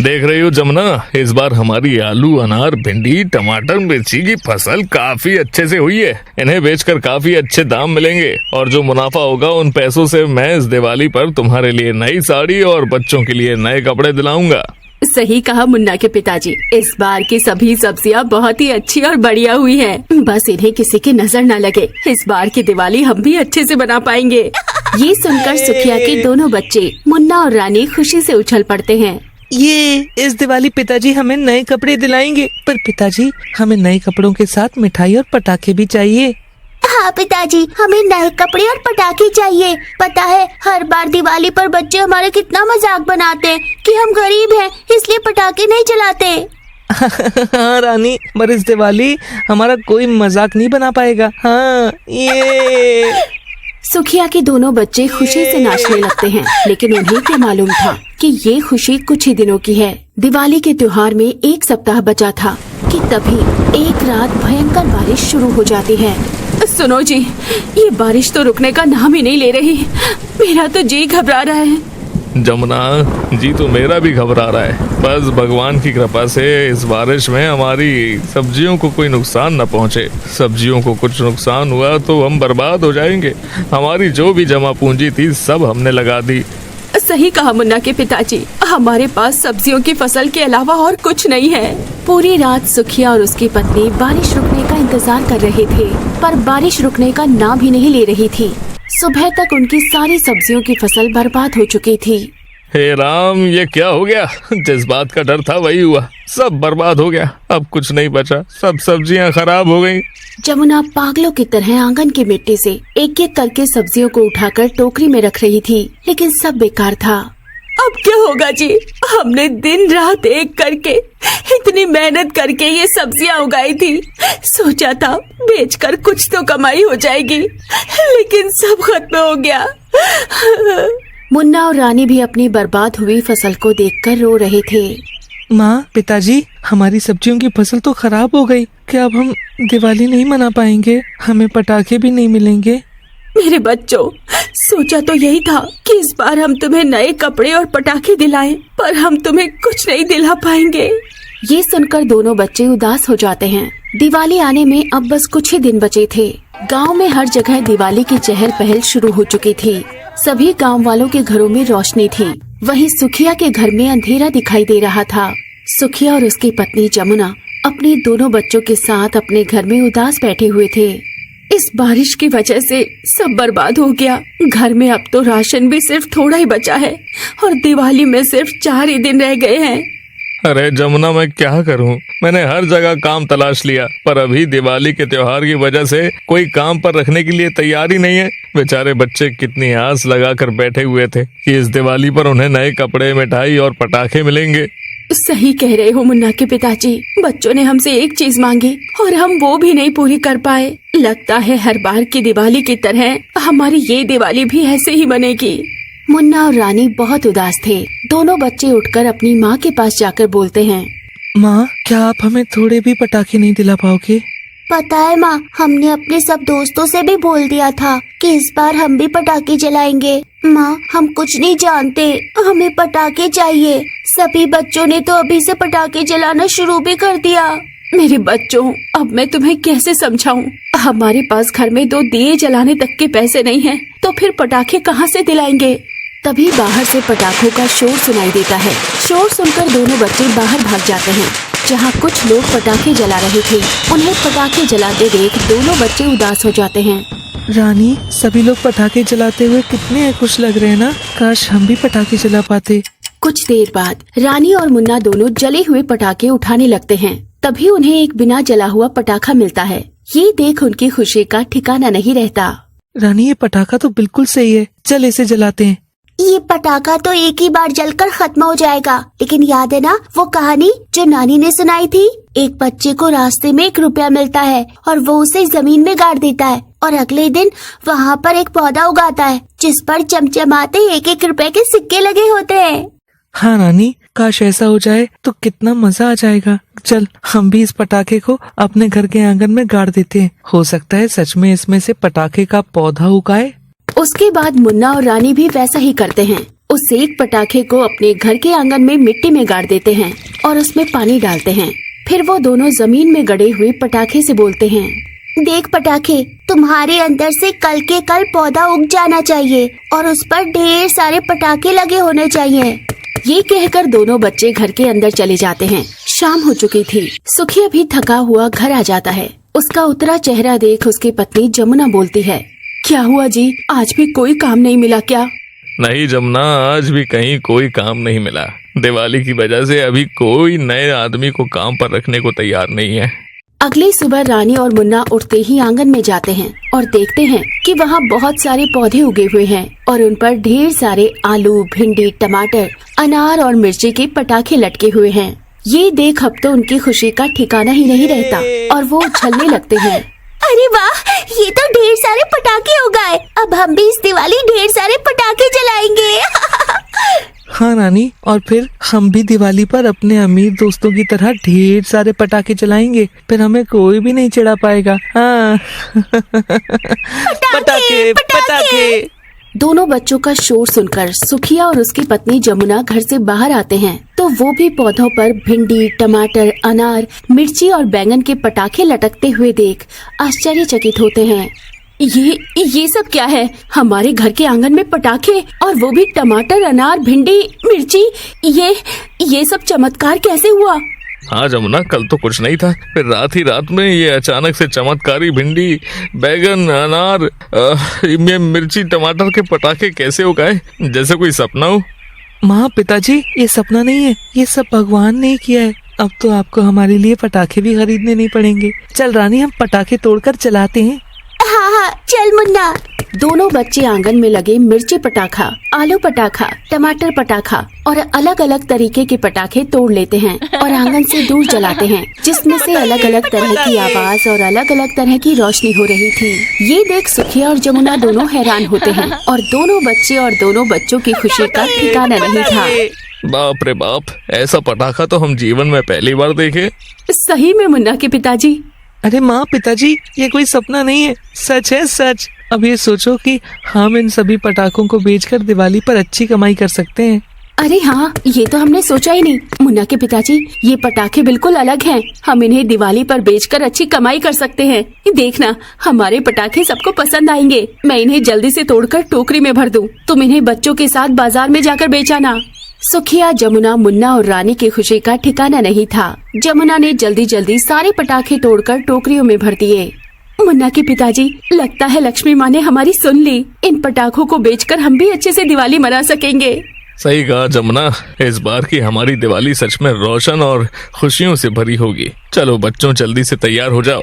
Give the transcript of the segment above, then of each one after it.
देख रही हो जमुना, इस बार हमारी आलू, अनार, भिंडी, टमाटर, मिर्ची की फसल काफी अच्छे से हुई है। इन्हें बेचकर काफी अच्छे दाम मिलेंगे और जो मुनाफा होगा उन पैसों से मैं इस दिवाली पर तुम्हारे लिए नई साड़ी और बच्चों के लिए नए कपड़े दिलाऊंगा। सही कहा मुन्ना के पिताजी, इस बार की सभी सब्जियां बहुत ही अच्छी और बढ़िया हुई हैं। बस इन्हें किसी की नजर न लगे, इस बार की दिवाली हम भी अच्छे से बना पाएंगे। ये सुनकर सुखिया के दोनों बच्चे मुन्ना और रानी खुशी से उछल पड़ते हैं। ये इस दिवाली पिताजी हमें नए कपड़े दिलाएंगे, पर पिताजी हमें नए कपड़ों के साथ मिठाई और पटाखे भी चाहिए। हाँ पिताजी, हमें नए कपड़े और पटाखे चाहिए। पता है हर बार दिवाली पर बच्चे हमारे कितना मजाक बनाते हैं कि हम गरीब हैं इसलिए पटाखे नहीं चलाते। हाँ रानी, पर इस दिवाली हमारा कोई मजाक नहीं बना पाएगा। हाँ ये सुखिया के दोनों बच्चे खुशी से नाचने लगते हैं, लेकिन उन्हें क्या मालूम था कि ये खुशी कुछ ही दिनों की है। दिवाली के त्योहार में एक सप्ताह बचा था कि तभी एक रात भयंकर बारिश शुरू हो जाती है। सुनो जी, ये बारिश तो रुकने का नाम ही नहीं ले रही। मेरा तो जी घबरा रहा है। जमुना जी तो मेरा भी घबरा रहा है। बस भगवान की कृपा से इस बारिश में हमारी सब्जियों को कोई नुकसान न पहुंचे। सब्जियों को कुछ नुकसान हुआ तो हम बर्बाद हो जाएंगे। हमारी जो भी जमा पूंजी थी सब हमने लगा दी। सही कहा मुन्ना के पिताजी, हमारे पास सब्जियों की फसल के अलावा और कुछ नहीं है। पूरी रात सुखिया और उसकी पत्नी बारिश रुकने का इंतजार कर रहे थे, पर बारिश रुकने का नाम ही नहीं ले रही थी। सुबह तक उनकी सारी सब्जियों की फसल बर्बाद हो चुकी थी। हे राम, ये क्या हो गया? जिस बात का डर था वही हुआ, सब बर्बाद हो गया। अब कुछ नहीं बचा, सब सब्जियां खराब हो गयी। जमुना पागलों की तरह आंगन की मिट्टी से एक एक करके सब्जियों को उठाकर टोकरी में रख रही थी, लेकिन सब बेकार था। अब क्या होगा जी? हमने दिन रात एक करके इतनी मेहनत करके ये सब्जियां उगाई थी। सोचा था बेचकर कुछ तो कमाई हो जाएगी, लेकिन सब खत्म हो गया। मुन्ना और रानी भी अपनी बर्बाद हुई फसल को देखकर रो रहे थे। माँ, पिताजी, हमारी सब्जियों की फसल तो खराब हो गई। क्या अब हम दिवाली नहीं मना पाएंगे? हमें पटाखे भी नहीं मिलेंगे। मेरे बच्चों, सोचा तो यही था कि इस बार हम तुम्हें नए कपड़े और पटाखे दिलाएं, पर हम तुम्हें कुछ नहीं दिला पाएंगे। ये सुनकर दोनों बच्चे उदास हो जाते हैं। दिवाली आने में अब बस कुछ ही दिन बचे थे। गांव में हर जगह दिवाली की चहल पहल शुरू हो चुकी थी। सभी गांव वालों के घरों में रोशनी थी, वहीं सुखिया के घर में अंधेरा दिखाई दे रहा था। सुखिया और उसकी पत्नी जमुना अपने दोनों बच्चों के साथ अपने घर में उदास बैठे हुए थे। इस बारिश की वजह से सब बर्बाद हो गया। घर में अब तो राशन भी सिर्फ थोड़ा ही बचा है और दिवाली में सिर्फ 4 ही दिन रह गए हैं। अरे जमुना, मैं क्या करूं? मैंने हर जगह काम तलाश लिया, पर अभी दिवाली के त्योहार की वजह से कोई काम पर रखने के लिए तैयार ही नहीं है। बेचारे बच्चे कितनी आस लगाकर बैठे हुए थे कि इस दिवाली पर उन्हें नए कपड़े, मिठाई और पटाखे मिलेंगे। सही कह रहे हो मुन्ना के पिताजी, बच्चों ने हमसे एक चीज मांगी और हम वो भी नहीं पूरी कर पाए। लगता है हर बार की दिवाली की तरह हमारी ये दिवाली भी ऐसे ही बनेगी। मुन्ना और रानी बहुत उदास थे। दोनों बच्चे उठकर अपनी माँ के पास जाकर बोलते हैं, माँ, क्या आप हमें थोड़े भी पटाखे नहीं दिला पाओगे? पता है माँ, हमने अपने सब दोस्तों से भी बोल दिया था कि इस बार हम भी पटाखे जलाएंगे। माँ, हम कुछ नहीं जानते, हमें पटाखे चाहिए। सभी बच्चों ने तो अभी से पटाखे जलाना शुरू भी कर दिया। मेरे बच्चों, अब मैं तुम्हें कैसे समझाऊं? हमारे पास घर में 2 दिए जलाने तक के पैसे नहीं हैं, तो फिर पटाखे कहाँ से दिलाएंगे? तभी बाहर से पटाखों का शोर सुनाई देता है। शोर सुनकर दोनों बच्चे बाहर भाग जाते हैं, जहाँ कुछ लोग पटाखे जला रहे थे। उन्हें पटाखे जलाते देख दोनों बच्चे उदास हो जाते हैं। रानी, सभी लोग पटाखे जलाते हुए कितने खुश लग रहे हैं ना। काश हम भी पटाखे जला पाते। कुछ देर बाद रानी और मुन्ना दोनों जले हुए पटाखे उठाने लगते हैं। तभी उन्हें एक बिना जला हुआ पटाखा मिलता है। ये देख उनकी खुशी का ठिकाना नहीं रहता। रानी, ये पटाखा तो बिल्कुल सही है, चल इसे जलाते हैं। ये पटाखा तो एक ही बार जलकर खत्म हो जाएगा, लेकिन याद है ना वो कहानी जो नानी ने सुनाई थी? एक बच्चे को रास्ते में 1 रुपया मिलता है और वो उसे जमीन में गाड़ देता है और अगले दिन वहाँ पर एक पौधा उगाता है जिस पर चमचमाते 1-1 रुपए के सिक्के लगे होते हैं। हाँ नानी, काश ऐसा हो जाए तो कितना मजा आ जाएगा। चल हम भी इस पटाखे को अपने घर के आंगन में गाड़ देते हैं। हो सकता है सच में इसमें से पटाखे का पौधा उगाए। उसके बाद मुन्ना और रानी भी वैसा ही करते हैं। उस एक पटाखे को अपने घर के आंगन में मिट्टी में गाड़ देते हैं और उसमें पानी डालते हैं। फिर वो दोनों जमीन में गड़े हुए पटाखे से बोलते हैं, देख पटाखे, तुम्हारे अंदर से कल के कल पौधा उग जाना चाहिए और उस पर ढेर सारे पटाखे लगे होने चाहिए। ये कहकर दोनों बच्चे घर के अंदर चले जाते हैं। शाम हो चुकी थी। सुखिया भी थका हुआ घर आ जाता है। उसका उतरा चेहरा देख उसकी पत्नी जमुना बोलती है, क्या हुआ जी, आज भी कोई काम नहीं मिला क्या? नहीं जमुना, आज भी कहीं कोई काम नहीं मिला। दिवाली की वजह से अभी कोई नए आदमी को काम पर रखने को तैयार नहीं है। अगली सुबह रानी और मुन्ना उठते ही आंगन में जाते हैं और देखते हैं कि वहाँ बहुत सारे पौधे उगे हुए हैं और उन पर ढेर सारे आलू, भिंडी, टमाटर, अनार और मिर्ची के पटाखे लटके हुए हैं। ये देख अब तो उनकी खुशी का ठिकाना ही नहीं रहता और वो उछलने लगते हैं। अरे वाह, ये तो ढेर सारे पटाखे हो गए। अब हम भी इस दिवाली ढेर सारे पटाखे जलाएंगे। हाँ नानी, और फिर हम भी दिवाली पर अपने अमीर दोस्तों की तरह ढेर सारे पटाखे चलाएंगे, फिर हमें कोई भी नहीं चिढ़ा पाएगा। हाँ पटाखे पटाखे। दोनों बच्चों का शोर सुनकर सुखिया और उसकी पत्नी जमुना घर से बाहर आते हैं तो वो भी पौधों पर भिंडी, टमाटर, अनार, मिर्ची और बैंगन के पटाखे लटकते हुए देख आश्चर्यचकित होते हैं। ये सब क्या है? हमारे घर के आंगन में पटाखे, और वो भी टमाटर, अनार, भिंडी, मिर्ची। ये सब चमत्कार कैसे हुआ? हाँ जमुना, कल तो कुछ नहीं था, फिर रात ही रात में ये अचानक से चमत्कारी भिंडी, बैगन, अनार, ये मिर्ची, टमाटर के पटाखे कैसे हो गए? जैसे कोई सपना हो। माँ, पिताजी, ये सपना नहीं है, ये सब भगवान ने किया है। अब तो आपको हमारे लिए पटाखे भी खरीदने नहीं पड़ेंगे। चल रानी, हम पटाखे तोड़कर चलाते हैं। हाँ हाँ, चल मुन्ना। दोनों बच्चे आंगन में लगे मिर्ची पटाखा, आलू पटाखा, टमाटर पटाखा और अलग अलग तरीके के पटाखे तोड़ लेते हैं और आंगन से दूर जलाते हैं, जिसमें से अलग अलग तरह की आवाज और अलग अलग तरह की रोशनी हो रही थी। ये देख सुखिया और जमुना दोनों हैरान होते हैं और दोनों बच्चे और दोनों बच्चों की खुशी का ठिकाना नहीं था। बाप रे बाप, ऐसा पटाखा तो हम जीवन में पहली बार देखे। सही में मुन्ना के पिताजी। अरे माँ, पिताजी, ये कोई सपना नहीं है, सच है, सच। अब ये सोचो कि हम इन सभी पटाखों को बेचकर दिवाली पर अच्छी कमाई कर सकते हैं। अरे हाँ, ये तो हमने सोचा ही नहीं। मुन्ना के पिताजी, ये पटाखे बिल्कुल अलग हैं। हम इन्हें दिवाली पर बेचकर अच्छी कमाई कर सकते हैं। देखना, हमारे पटाखे सबको पसंद आएंगे। मैं इन्हें जल्दी से तोड़कर टोकरी में भर दूं। तुम इन्हें बच्चों के साथ बाजार में जाकर बेचाना। सुखिया, जमुना, मुन्ना और रानी की खुशी का ठिकाना नहीं था। जमुना ने जल्दी जल्दी सारे पटाखे तोड़कर टोकरियों में भर दिए। मुन्ना के पिताजी, लगता है लक्ष्मी माँ ने हमारी सुन ली। इन पटाखों को बेचकर हम भी अच्छे से दिवाली मना सकेंगे। सही कहा जमुना, इस बार की हमारी दिवाली सच में रोशन और खुशियों से भरी होगी। चलो बच्चों, जल्दी से तैयार हो जाओ।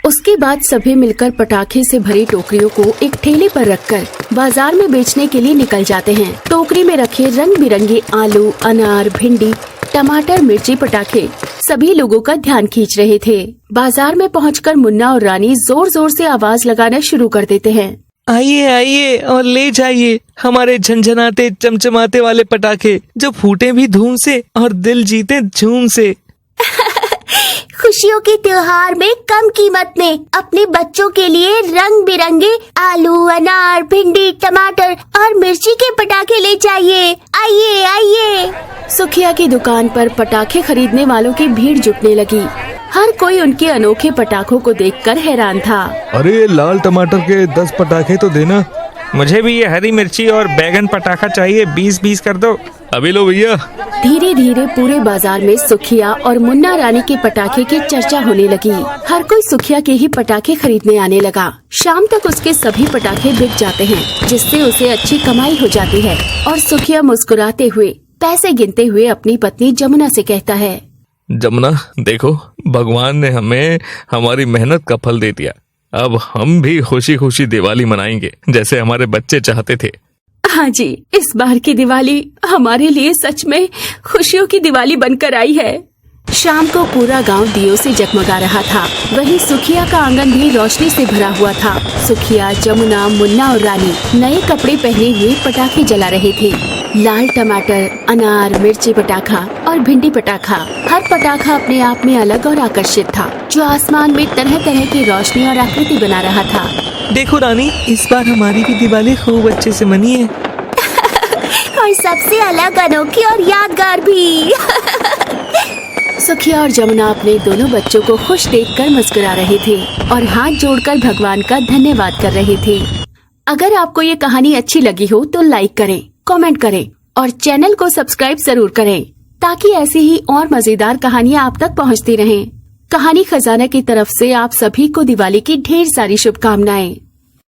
उसके बाद सभी मिलकर पटाखे से भरी टोकरियों को एक ठेले पर रखकर बाजार में बेचने के लिए निकल जाते हैं। टोकरी में रखे रंग बिरंगे आलू, अनार, भिंडी, टमाटर, मिर्ची पटाखे सभी लोगों का ध्यान खींच रहे थे। बाजार में पहुंचकर मुन्ना और रानी जोर जोर से आवाज लगाना शुरू कर देते हैं। आइए आइए और ले जाइए हमारे झनझनाते चमचमाते वाले पटाखे, जो फूटे भी धूम से और दिल जीते झूम से। खुशियों के त्योहार में कम कीमत में अपने बच्चों के लिए रंग बिरंगे आलू, अनार, भिंडी, टमाटर और मिर्ची के पटाखे ले जाइए। आइए आइए। सुखिया की दुकान पर पटाखे खरीदने वालों की भीड़ जुटने लगी। हर कोई उनके अनोखे पटाखों को देखकर हैरान था। अरे ये लाल टमाटर के 10 पटाखे तो देना। मुझे भी ये हरी मिर्ची और बैगन पटाखा चाहिए, 20-20 कर दो। अभी लो भैया। धीरे धीरे पूरे बाजार में सुखिया और मुन्ना रानी के पटाखे की चर्चा होने लगी। हर कोई सुखिया के ही पटाखे खरीदने आने लगा। शाम तक उसके सभी पटाखे बिक जाते हैं, जिससे उसे अच्छी कमाई हो जाती है। और सुखिया मुस्कुराते हुए पैसे गिनते हुए अपनी पत्नी जमुना से कहता है, जमुना देखो, भगवान ने हमें हमारी मेहनत का फल दे दिया। अब हम भी खुशी खुशी दिवाली मनाएंगे, जैसे हमारे बच्चे चाहते थे। हाँ जी, इस बार की दिवाली हमारे लिए सच में खुशियों की दिवाली बनकर आई है। शाम को पूरा गांव दियों से जगमगा रहा था। वहीं सुखिया का आंगन भी रोशनी से भरा हुआ था। सुखिया, जमुना, मुन्ना और रानी नए कपड़े पहने हुए पटाखे जला रहे थे। लाल टमाटर, अनार, मिर्ची पटाखा और भिंडी पटाखा, हर पटाखा अपने आप में अलग और आकर्षित था, जो आसमान में तरह तरह की रोशनी और आकृति बना रहा था। देखो रानी, इस बार हमारी भी दिवाली खूब अच्छे से मनी है। और सबसे अलग, अनोखी और यादगार भी। सुखिया और जमुना अपने दोनों बच्चों को खुश देखकर मुस्कुरा रहे थे और हाथ जोड़कर भगवान का धन्यवाद कर रहे थे। अगर आपको ये कहानी अच्छी लगी हो तो लाइक करें, कमेंट करें और चैनल को सब्सक्राइब जरूर करें ताकि ऐसी ही और मजेदार कहानियाँ आप तक पहुँचती रहें। कहानी खजाना की तरफ से आप सभी को दिवाली की ढेर सारी शुभकामनाएं।